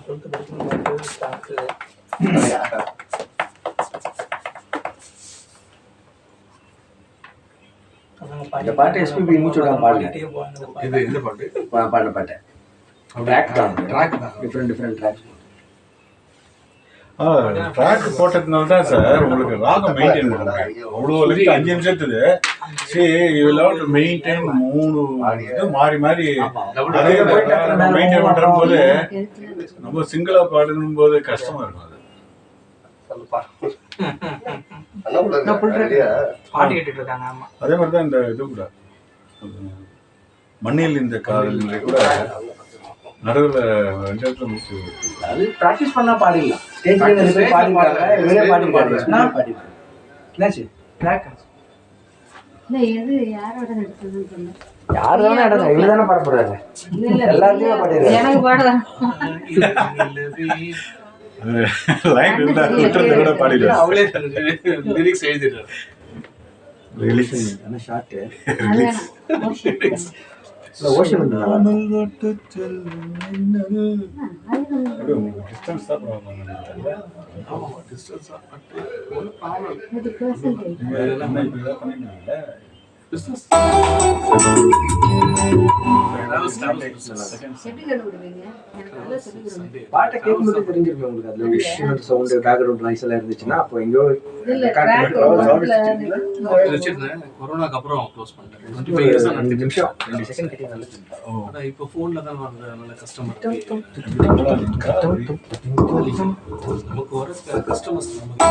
12th படிக்கும்போது start இந்த பாட்டு எஸ்பிபி மூச்சோட பாடுங்க. இது இந்த பாட்டு பாடுற பாட்டு ட்ராக் தான் டிஃப்ரெண்ட் ட்ராக்ஸ். ட்ராக் போட்டதுனால தான் சார் உங்களுக்கு ராகம் மெயின்டைன் பண்ணுங்க. அவ்வளோ லெஃப்ட் 5 நிமிஷத்துக்கு சரி யூ லவ் டு மெயின்டைன் 3 இது மாறி மாறி அதே மெயின்டைன் பண்ணுற போது நம்ம சிங்கிளாக பாடணும் போது கஷ்டமா இருக்கும். அதே மாதிரி தான் இந்த இது கூட மண்ணில் இந்த காதல் கூட நடுவில் 2 இடத்துல முடிச்சு அது ப்ராக்டிஸ் பண்ணா பாடிடலாம். ஸ்டேஜ்ல நிறைய பேர் பாடிருக்காங்க, இவரே பாடிருக்காரு. என்னாச்சு ட்ராக் இல்ல எது யாரோட நடிச்சதுன்னு தெரியல. யார் தானே இடங்க இவரு தானே பாட போறாரு. எல்லாத்தையும் பாடிடுறாரு. எனக்கு பாடலாம். லைன் இருந்தா ட்விட்டர்ல கூட பாடிடுறாரு. அவளே லிரிக்ஸ் எழுதிடுறாரு. ரிலீஸ் என்ன ஷாட் லிரிக்ஸ் ஓஷன் வந்தா டிஸ்டன்ஸ் தான் ப்ராப்ளம் நினைக்கிறேன். ஆமா டிஸ்டன்ஸா பட் ஒரு ப்ராப்ளம் இது பெர்சன்டேஜ் என்ன இப்படி பண்ணிட்டீங்கல்ல பிசினஸ் எப்படி கண்டுபிடிப்பீங்க? எனக்கு நல்லா சொல்லிக் கொடுங்க. பாட்டை கேட்கும்போது தெரிஞ்சிருக்கும் உங்களுக்கு. அதுல விஷயம் சவுண்ட் பேக்ரவுண்ட் நாய்ஸ் எல்லாம் இருந்துச்சுன்னா அப்போ எங்கேயோ இல்ல ட்ராக் வச்சிருந்தேன். கொரோனாக்கு அப்புறம் க்ளோஸ் பண்ணிட்டேன். 25 இயர்ஸ் 2 நிமிஷம் 2 செகண்ட் கிட்ட நல்லது. ஆனா இப்போ ஃபோன்ல தான் வரதுனால கஸ்டமர் நமக்கு வர கஸ்டமர்ஸ் நமக்கு